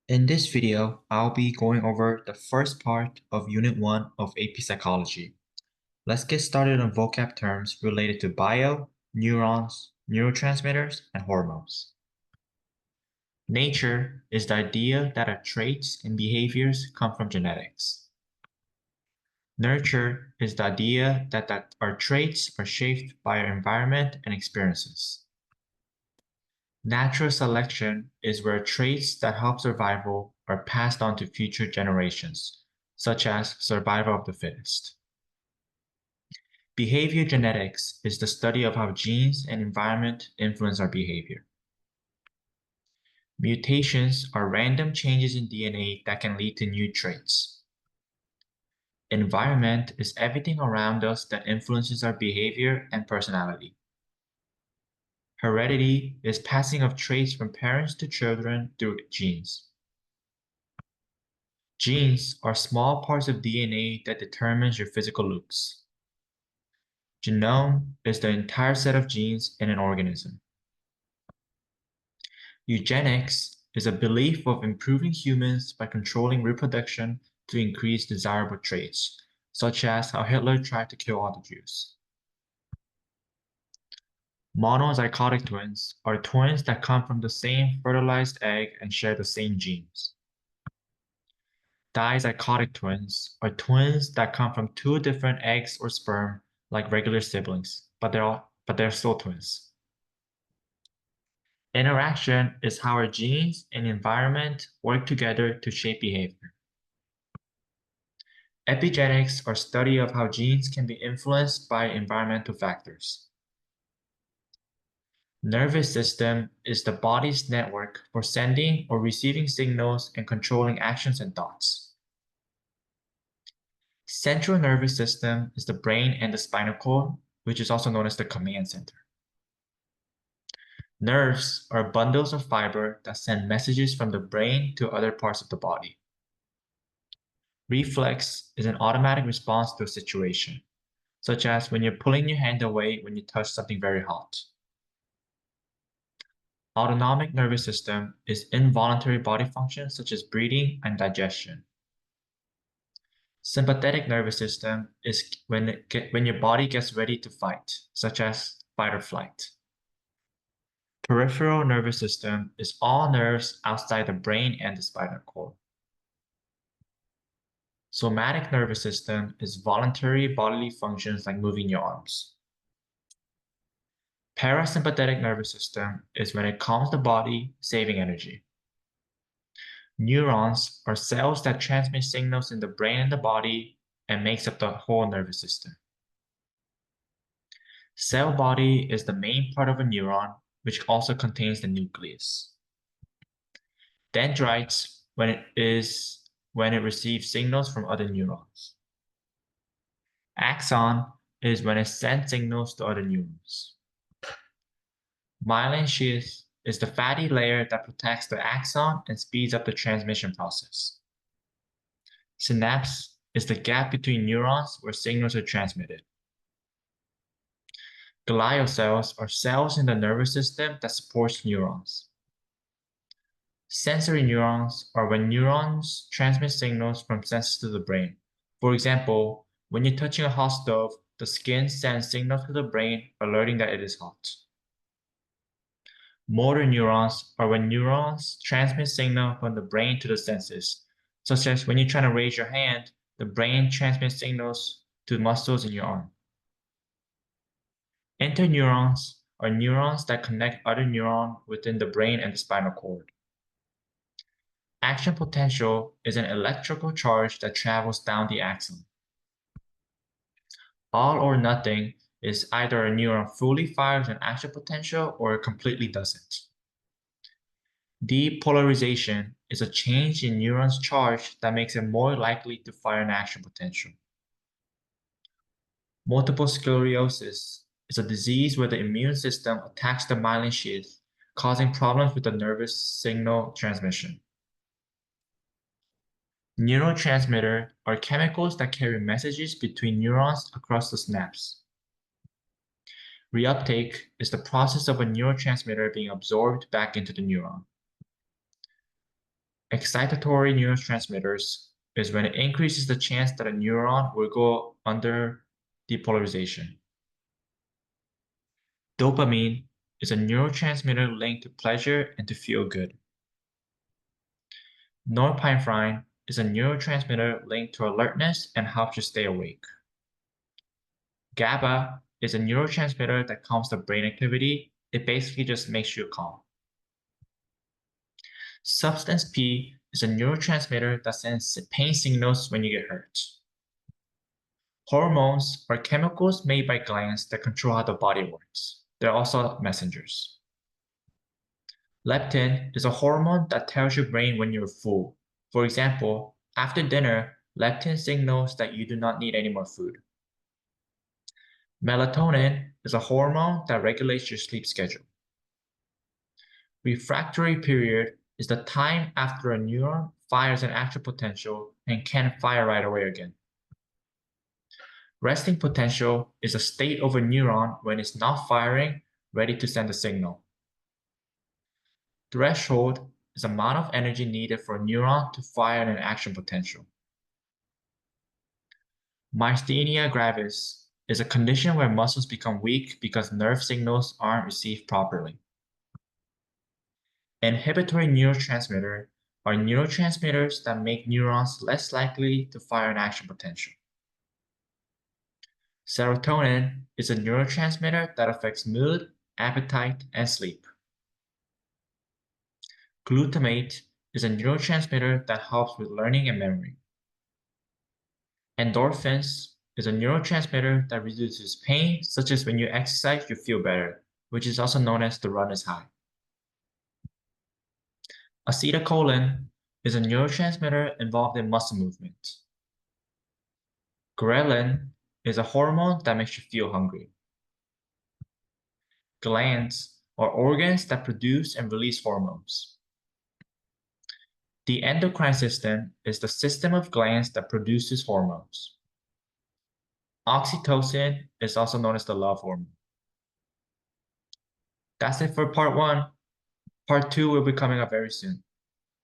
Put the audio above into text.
In this video, I'll be going over the first part of Unit 1 of AP Psychology. Let's get started on vocab terms related to bio, neurons, neurotransmitters, and hormones. Nature is the idea that our traits and behaviors come from genetics. Nurture is the idea that our traits are shaped by our environment and experiences. Natural selection is where traits that help survival are passed on to future generations, such as survival of the fittest. Behavior genetics is the study of how genes and environment influence our behavior. Mutations are random changes in DNA that can lead to new traits. Environment is everything around us that influences our behavior and personality. Heredity is passing of traits from parents to children through genes. Genes are small parts of DNA that determines your physical looks. Genome is the entire set of genes in an organism. Eugenics is a belief of improving humans by controlling reproduction to increase desirable traits, such as how Hitler tried to kill all the Jews. Monozygotic twins are twins that come from the same fertilized egg and share the same genes. Dizygotic twins are twins that come from two different eggs or sperm like regular siblings, but they're still twins. Interaction is how our genes and environment work together to shape behavior. Epigenetics are study of how genes can be influenced by environmental factors. Nervous system is the body's network for sending or receiving signals and controlling actions and thoughts. Central nervous system is the brain and the spinal cord, which is also known as the command center. Nerves are bundles of fiber that send messages from the brain to other parts of the body. Reflex is an automatic response to a situation, such as when you're pulling your hand away when you touch something very hot. Autonomic nervous system is involuntary body functions such as breathing and digestion. Sympathetic nervous system is when your body gets ready to fight, such as fight or flight. Peripheral nervous system is all nerves outside the brain and the spinal cord. Somatic nervous system is voluntary bodily functions like moving your arms. Parasympathetic nervous system is when it calms the body, saving energy. Neurons are cells that transmit signals in the brain and the body and makes up the whole nervous system. Cell body is the main part of a neuron, which also contains the nucleus. Dendrites when it receives signals from other neurons. Axon is when it sends signals to other neurons. Myelin sheath is the fatty layer that protects the axon and speeds up the transmission process. Synapse is the gap between neurons where signals are transmitted. Glial cells are cells in the nervous system that supports neurons. Sensory neurons are when neurons transmit signals from senses to the brain. For example, when you're touching a hot stove, the skin sends signals to the brain alerting that it is hot. Motor neurons are when neurons transmit signal from the brain to the senses, such as when you're trying to raise your hand, the brain transmits signals to muscles in your arm. Interneurons are neurons that connect other neurons within the brain and the spinal cord. Action potential is an electrical charge that travels down the axon. All or nothing is either a neuron fully fires an action potential or it completely doesn't. Depolarization is a change in neurons' charge that makes it more likely to fire an action potential. Multiple sclerosis is a disease where the immune system attacks the myelin sheath, causing problems with the nervous signal transmission. Neurotransmitters are chemicals that carry messages between neurons across the synapse. Reuptake is the process of a neurotransmitter being absorbed back into the neuron. Excitatory neurotransmitters is when it increases the chance that a neuron will go under depolarization. Dopamine is a neurotransmitter linked to pleasure and to feel good. Norepinephrine is a neurotransmitter linked to alertness and helps you stay awake. GABA is a neurotransmitter that calms the brain activity. It basically just makes you calm. Substance P is a neurotransmitter that sends pain signals when you get hurt. Hormones are chemicals made by glands that control how the body works. They're also messengers. Leptin is a hormone that tells your brain when you're full. For example, after dinner, leptin signals that you do not need any more food. Melatonin is a hormone that regulates your sleep schedule. Refractory period is the time after a neuron fires an actual potential and can't fire right away again. Resting potential is a state of a neuron when it's not firing, ready to send a signal. Threshold is the amount of energy needed for a neuron to fire an action potential. Myasthenia gravis is a condition where muscles become weak because nerve signals aren't received properly. Inhibitory neurotransmitter are neurotransmitters that make neurons less likely to fire an action potential. Serotonin is a neurotransmitter that affects mood, appetite, and sleep. Glutamate is a neurotransmitter that helps with learning and memory. Endorphins is a neurotransmitter that reduces pain, such as when you exercise, you feel better, which is also known as the runner's high. Acetylcholine is a neurotransmitter involved in muscle movement. Ghrelin is a hormone that makes you feel hungry. Glands are organs that produce and release hormones. The endocrine system is the system of glands that produces hormones. Oxytocin is also known as the love hormone. That's it for part 1. Part 2 will be coming up very soon.